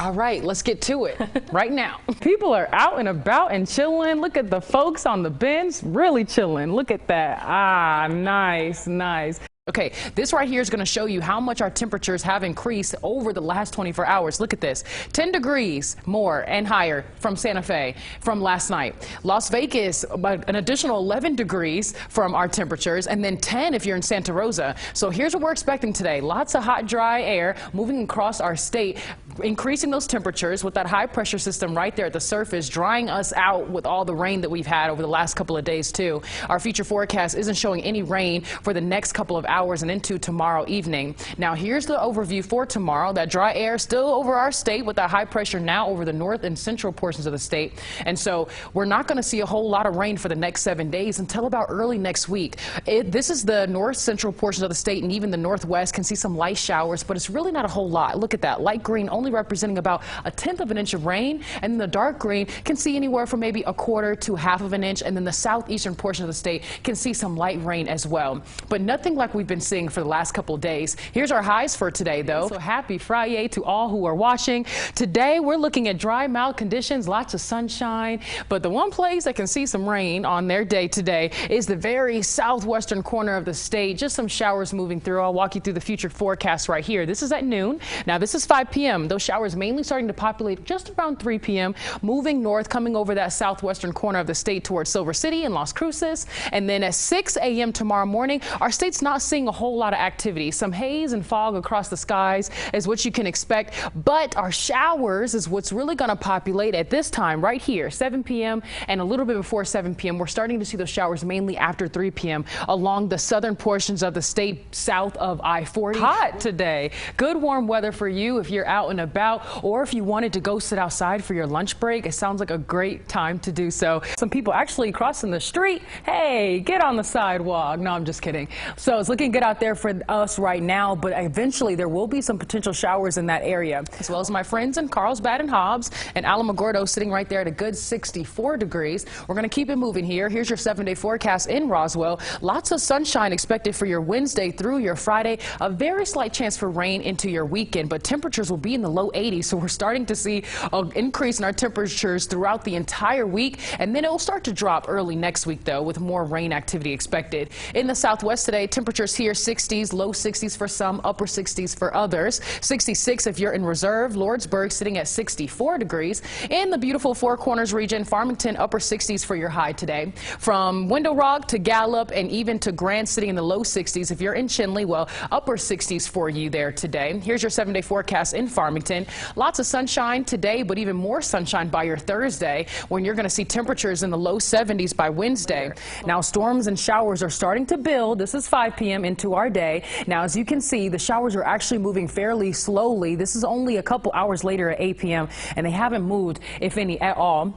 All right, let's get to it right now. People are out and about and chilling. Look at the folks on the bench, really chilling. Look at that. Ah, nice, nice. Okay, this right here is going to show you how much our temperatures have increased over the last 24 hours. Look at this, 10 degrees more and higher from Santa Fe from last night. Las Vegas, an additional 11 degrees from our temperatures, and then 10 if you're in Santa Rosa. So here's what we're expecting today. Lots of hot, dry air moving across our state, increasing those temperatures with that high pressure system right there at the surface, drying us out with all the rain that we've had over the last couple of days too. Our future forecast isn't showing any rain for the next couple of hours and into tomorrow evening. Now here's the overview for tomorrow. That dry air still over our state with that high pressure now over the north and central portions of the state. And so we're not going to see a whole lot of rain for the next 7 days until about early next week. This is the north central portions of the state, and even the northwest can see some light showers, but it's really not a whole lot. Look at that, light green only representing about 1/10 of an inch of rain, and then the dark green can see anywhere from maybe 1/4 to 1/2 of an inch, and then the southeastern portion of the state can see some light rain as well. But nothing like we've been seeing for the last couple of days. Here's our highs for today, though. So happy Friday to all who are watching. Today we're looking at dry, mild conditions, lots of sunshine, but the one place that can see some rain on their day today is the very southwestern corner of the state. Just some showers moving through. I'll walk you through the future forecast right here. This is at noon. Now this is 5 p.m. Those showers mainly starting to populate just around 3 p.m. moving north, coming over that southwestern corner of the state towards Silver City and Las Cruces. And then at 6 a.m. tomorrow morning, our state's not seeing a whole lot of activity. Some haze and fog across the skies is what you can expect, but our showers is what's really going to populate at this time right here, 7 p.m. and a little bit before 7 p.m. We're starting to see those showers mainly after 3 p.m. along the southern portions of the state south of I-40. Hot today. Good warm weather for you if you're out and about, or if you wanted to go sit outside for your lunch break. It sounds like a great time to do so. Some people actually crossing the street. Hey, get on the sidewalk. No, I'm just kidding. So it's looking good out there for us right now, but eventually there will be some potential showers in that area, as well as my friends in Carlsbad and Hobbs and Alamogordo sitting right there at a good 64 degrees. We're going to keep it moving here. Here's your 7-day forecast in Roswell. Lots of sunshine expected for your Wednesday through your Friday. A very slight chance for rain into your weekend, but temperatures will be in the low 80s. So we're starting to see an increase in our temperatures throughout the entire week, and then it will start to drop early next week, though, with more rain activity expected. In the southwest today, temperatures here 60s, low 60s for some, upper 60s for others. 66 if you're in Reserve. Lordsburg sitting at 64 degrees. In the beautiful Four Corners region, Farmington, upper 60s for your high today. From Window Rock to Gallup and even to Grant sitting in the low 60s. If you're in Chinley, well, upper 60s for you there today. Here's your 7-day forecast in Farmington. Lots of sunshine today, but even more sunshine by your Thursday, when you're going to see temperatures in the low 70s by Wednesday. Now, storms and showers are starting to build. This is 5 p.m. into our day. Now, as you can see, the showers are actually moving fairly slowly. This is only a couple hours later at 8 p.m., and they haven't moved, if any, at all.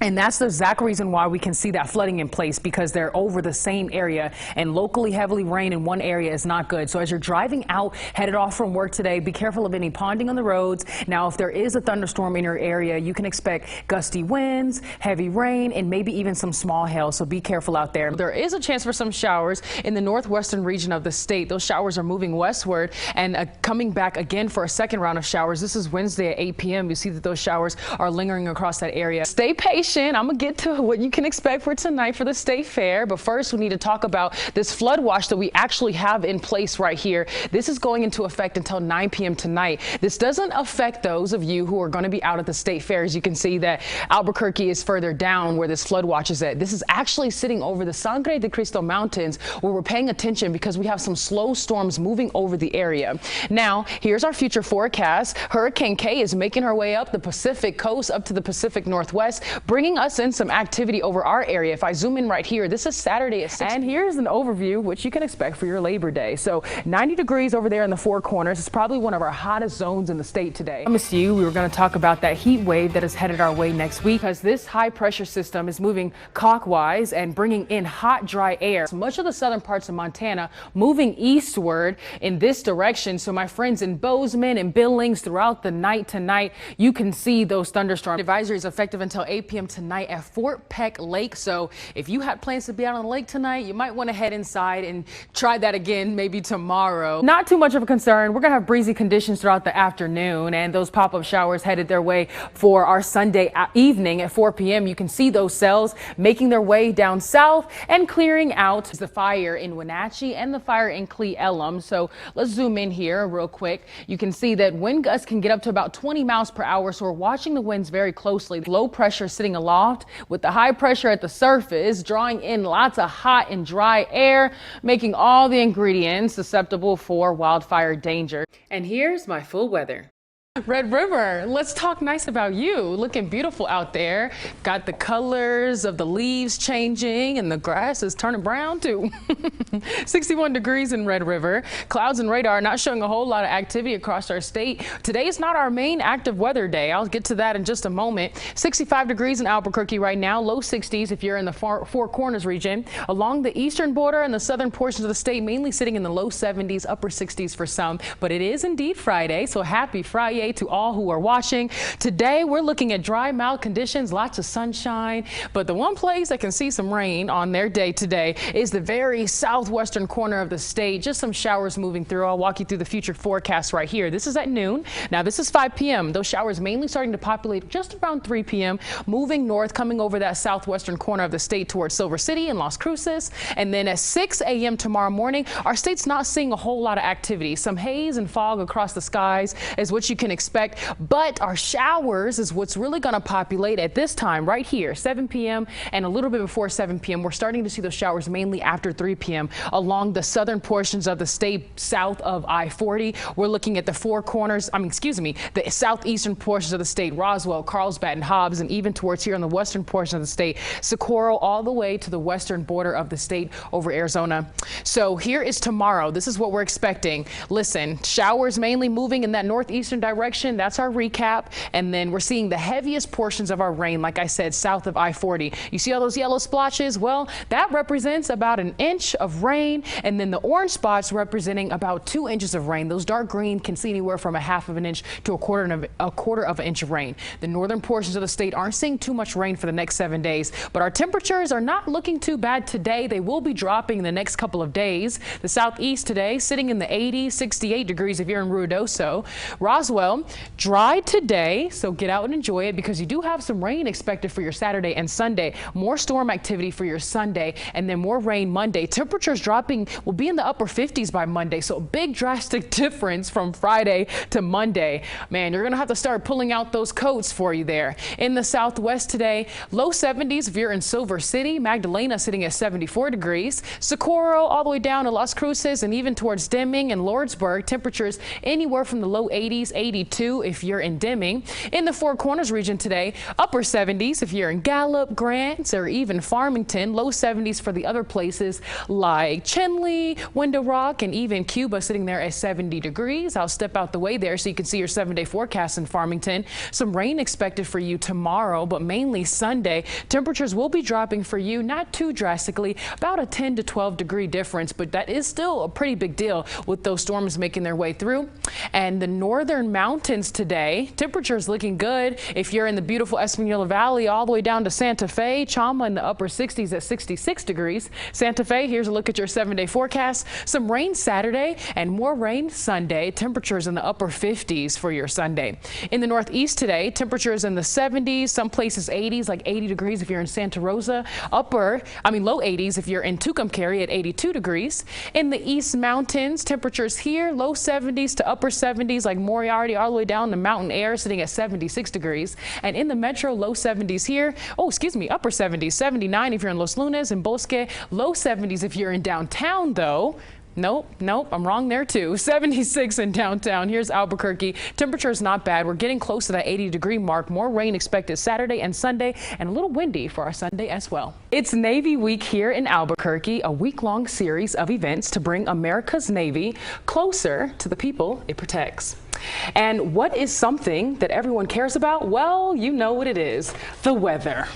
And that's the exact reason why we can see that flooding in place, because they're over the same area, and locally heavily rain in one area is not good. So as you're driving out, headed off from work today, be careful of any ponding on the roads. Now, if there is a thunderstorm in your area, you can expect gusty winds, heavy rain, and maybe even some small hail. So be careful out there. There is a chance for some showers in the northwestern region of the state. Those showers are moving westward and coming back again for a second round of showers. This is Wednesday at 8 p.m. You see that those showers are lingering across that area. Stay patient. I'm going to get to what you can expect for tonight for the State Fair. But first, we need to talk about this flood watch that we actually have in place right here. This is going into effect until 9 p.m. tonight. This doesn't affect those of you who are going to be out at the State Fair. As you can see that Albuquerque is further down where this flood watch is at. This is actually sitting over the Sangre de Cristo Mountains, where we're paying attention because we have some slow storms moving over the area. Now, here's our future forecast. Hurricane K is making her way up the Pacific coast, up to the Pacific Northwest, bringing us in some activity over our area. If I zoom in right here, this is Saturday at 6. And here's an overview what you can expect for your Labor Day. So 90 degrees over there in the Four Corners. It's probably one of our hottest zones in the state today. I promised you we were going to talk about that heat wave that is headed our way next week, because this high pressure system is moving clockwise and bringing in hot, dry air. So much of the southern parts of Montana moving eastward in this direction. So my friends in Bozeman and Billings, throughout the night tonight, you can see those thunderstorms. Advisory is effective until 8 p.m. p.m. tonight at Fort Peck Lake. So if you had plans to be out on the lake tonight, you might want to head inside and try that again maybe tomorrow. Not too much of a concern. We're going to have breezy conditions throughout the afternoon, and those pop-up showers headed their way for our Sunday evening at 4 p.m. You can see those cells making their way down south and clearing out. The fire in Wenatchee and the fire in Cle Elum. So let's zoom in here real quick. You can see that wind gusts can get up to about 20 miles per hour. So we're watching the winds very closely. Low pressure sitting aloft with the high pressure at the surface, drawing in lots of hot and dry air, making all the ingredients susceptible for wildfire danger. And here's my full weather. Red River, let's talk nice about you. Looking beautiful out there. Got the colors of the leaves changing and the grass is turning brown too. 61 degrees in Red River. Clouds and radar not showing a whole lot of activity across our state. Today is not our main active weather day. I'll get to that in just a moment. 65 degrees in Albuquerque right now. Low 60s if you're in the Four Corners region. Along the eastern border and the southern portions of the state, mainly sitting in the low 70s, upper 60s for some. But it is indeed Friday, so happy Friday to all who are watching. Today we're looking at dry, mild conditions, lots of sunshine, but the one place that can see some rain on their day today is the very southwestern corner of the state. Just some showers moving through. I'll walk you through the future forecast right here. This is at noon. Now this is 5 p.m. Those showers mainly starting to populate just around 3 p.m. moving north, coming over that southwestern corner of the state towards Silver City and Las Cruces. And then at 6 a.m. tomorrow morning, our state's not seeing a whole lot of activity. Some haze and fog across the skies is what you can expect, but our showers is what's really going to populate at this time right here, 7 p.m. and a little bit before 7 p.m. We're starting to see those showers mainly after 3 p.m. along the southern portions of the state south of I-40. We're looking at the Four Corners, the southeastern portions of the state, Roswell, Carlsbad, and Hobbs, and even towards here on the western portion of the state, Socorro, all the way to the western border of the state over Arizona. So here is tomorrow. This is what we're expecting. Listen, showers mainly moving in that northeastern direction. That's our recap. And then we're seeing the heaviest portions of our rain, like I said, south of I-40. You see all those yellow splotches? Well, that represents about an inch of rain. And then the orange spots representing about 2 inches of rain. Those dark green can see anywhere from a half of an inch to a quarter of an inch of rain. The northern portions of the state aren't seeing too much rain for the next 7 days, but our temperatures are not looking too bad today. They will be dropping in the next couple of days. The southeast today sitting in the 80s, 68 degrees if you're in Ruidoso. Roswell, dry today, so get out and enjoy it because you do have some rain expected for your Saturday and Sunday. More storm activity for your Sunday and then more rain Monday. Temperatures dropping will be in the upper 50s by Monday, so a big drastic difference from Friday to Monday. Man, you're gonna have to start pulling out those coats for you there. In the southwest today, low 70s if you're in Silver City. Magdalena sitting at 74 degrees. Socorro all the way down to Las Cruces and even towards Deming and Lordsburg. Temperatures anywhere from the low 80s, 82 if you're in Deming. In the Four Corners region today, upper 70s if you're in Gallup, Grants, or even Farmington. Low 70s for the other places like Chinley, Window Rock, and even Cuba sitting there at 70 degrees. I'll step out the way there so you can see your 7-day forecast in Farmington. Some rain expected for you tomorrow, but mainly Sunday. Temperatures will be dropping for you, not too drastically, about a 10 to 12 degree difference, but that is still a pretty big deal with those storms making their way through. And the northern mountains today, temperatures looking good. If you're in the beautiful Espanola Valley all the way down to Santa Fe, Chama in the upper 60s at 66 degrees. Santa Fe, here's a look at your 7-day forecast. Some rain Saturday and more rain Sunday. Temperatures in the upper 50s for your Sunday. In the northeast today, temperatures in the 70s, some places 80s, like 80 degrees if you're in Santa Rosa. Low 80s if you're in Tucumcari at 82 degrees. In the east mountains, temperatures here, low 70s to upper 70s like Moriarty all the way down to Mountain Air sitting at 76 degrees. And in the metro, low 70s here. Upper 70s, 79 if you're in Los Lunas and Bosque. Low 70s if you're in downtown though. Nope, I'm wrong there too. 76 in downtown. Here's Albuquerque. Temperature is not bad. We're getting close to that 80-degree mark. More rain expected Saturday and Sunday, and a little windy for our Sunday as well. It's Navy Week here in Albuquerque, a week-long series of events to bring America's Navy closer to the people it protects. And what is something that everyone cares about? Well, you know what it is, the weather.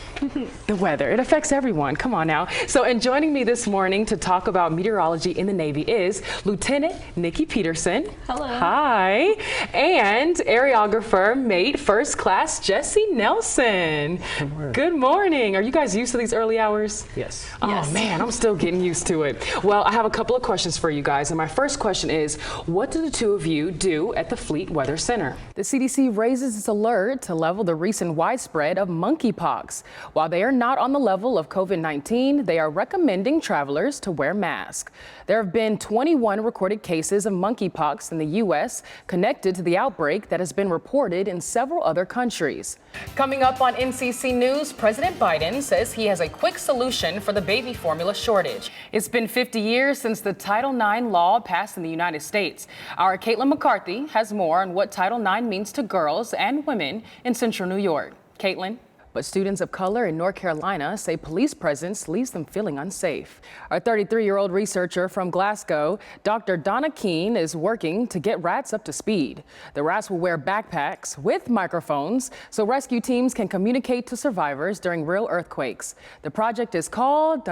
The weather, it affects everyone. Come on now. So, and joining me this morning to talk about meteorology in the Navy is Lieutenant Nikki Peterson. Hello. Hi. And areographer, mate, first class Jesse Nelson. Good morning. Good morning. Are you guys used to these early hours? Yes. Oh Yes. man, I'm still getting used to it. Well, I have a couple of questions for you guys. And my first question is, what do the two of you do at the Fleet Weather Center? The CDC raises its alert to level the recent widespread of monkeypox. While they are not on the level of COVID-19, they are recommending travelers to wear masks. There have been 21 recorded cases of monkeypox in the U.S. connected to the outbreak that has been reported in several other countries. Coming up on NCC News, President Biden says he has a quick solution for the baby formula shortage. It's been 50 years since the Title IX law passed in the United States. Our Caitlin McCarthy has more on what Title IX means to girls and women in Central New York. Caitlin? But students of color in North Carolina say police presence leaves them feeling unsafe. Our 33-year-old researcher from Glasgow, Dr. Donna Keene, is working to get rats up to speed. The rats will wear backpacks with microphones so rescue teams can communicate to survivors during real earthquakes. The project is called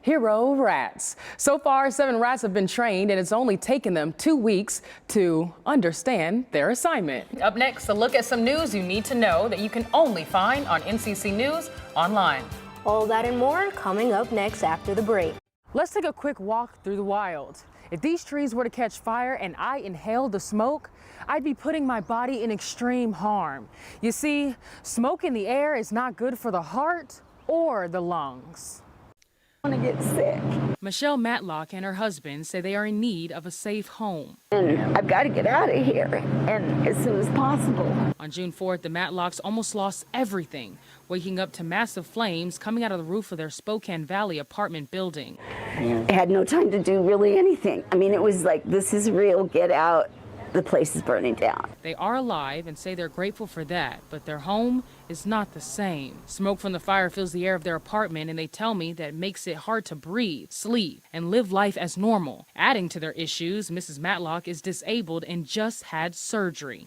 Hero Rats. So far, 7 rats have been trained, and it's only taken them 2 weeks to understand their assignment. Up next, a look at some news you need to know that you can only find on NCC News Online. All that and more coming up next after the break. Let's take a quick walk through the wild. If these trees were to catch fire and I inhaled the smoke, I'd be putting my body in extreme harm. You see, smoke in the air is not good for the heart or the lungs. I want to get sick, Michele Matlock and her husband say they are in need of a safe home. and I've got to get out of here, and as soon as possible. On June 4th, the Matlocks almost lost everything, waking up to massive flames coming out of the roof of their Spokane Valley apartment building. I had no time to do really anything. I mean, it was like, this is real, get out. The place is burning down. They are alive and say they're grateful for that, but their home is not the same. Smoke from the fire fills the air of their apartment, and they tell me that makes it hard to breathe, sleep, and live life as normal. Adding to their issues, Mrs. Matlock is disabled and just had surgery.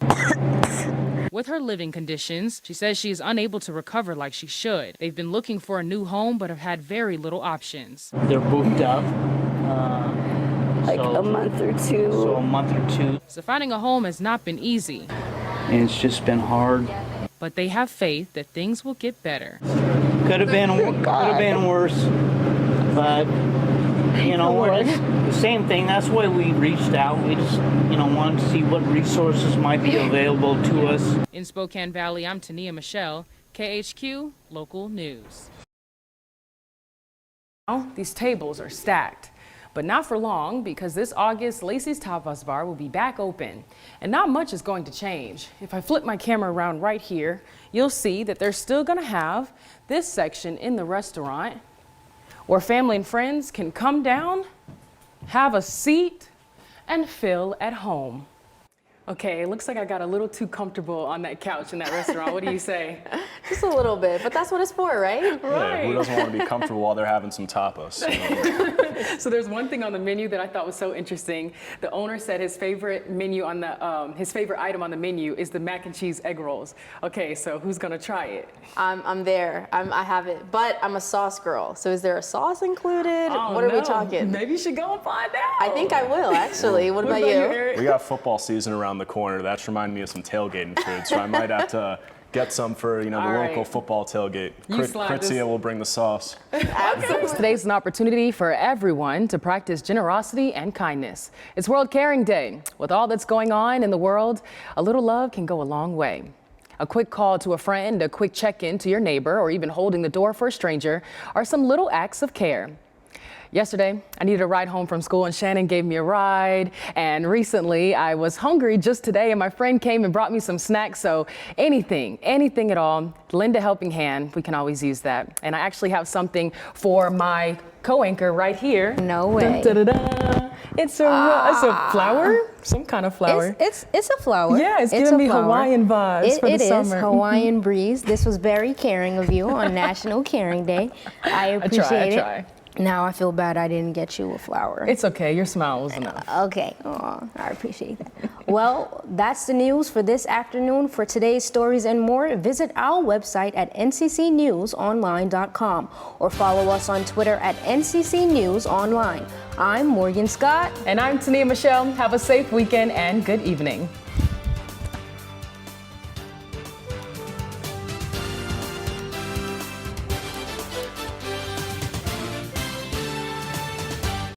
With her living conditions, she says she is unable to recover like she should. They've been looking for a new home but have had very little options. They're booked up. Like a month or two. So a month or two. So finding a home has not been easy, And it's just been hard. but they have faith that things will get better. Could have been worse. But you know, we're just the same thing. That's why we reached out. We just, wanted to see what resources might be available to us. In Spokane Valley, I'm Tonia Michele, KHQ Local News. Now, these tables are stacked. But not for long, because this August, Lacey's Tapas Bar will be back open. And not much is going to change. If I flip my camera around right here, you'll see that they're still going to have this section in the restaurant where family and friends can come down, have a seat, and feel at home. Okay, it looks like I got a little too comfortable on that couch in that restaurant. What do you say? Just a little bit, but that's what it's for, right? Yeah, who doesn't want to be comfortable while they're having some tapas? So there's one thing on the menu that I thought was so interesting. The owner said his favorite menu on the his favorite item on the menu is the mac and cheese egg rolls. Okay, so who's gonna try it? I'm there. I have it, but I'm a sauce girl. So is there a sauce included? Oh, What are we no. talking? Maybe you should go and find out. I think I will actually. What about you? Eric? We got football season around the corner. That's reminding me of some tailgating food, so I might have to get some for the All right. local football tailgate. You slide this. Kritzia will bring the sauce. Today's an opportunity for everyone to practice generosity and kindness. It's World Caring Day. With all that's going on in the world, a little love can go a long way. A quick call to a friend, a quick check-in to your neighbor, or even holding the door for a stranger are some little acts of care. Yesterday, I needed a ride home from school and Shannon gave me a ride. And recently, I was hungry just today and my friend came and brought me some snacks. So anything at all, lend a helping hand. We can always use that. And I actually have something for my co-anchor right here. No way. Dun, dun, dun, dun. It's a flower, some kind of flower. It's a flower. Yeah, it's giving a me flower. Hawaiian vibes for the It is summer. Hawaiian breeze. This was very caring of you on National Caring Day. I appreciate it. try. Now I feel bad I didn't get you a flower. It's okay. Your smile was enough. Okay. Aw, I appreciate that. Well, that's the news for this afternoon. For today's stories and more, visit our website at nccnewsonline.com or follow us on Twitter at nccnewsonline. I'm Morgan Scott. And I'm Tonia Michele. Have a safe weekend and good evening.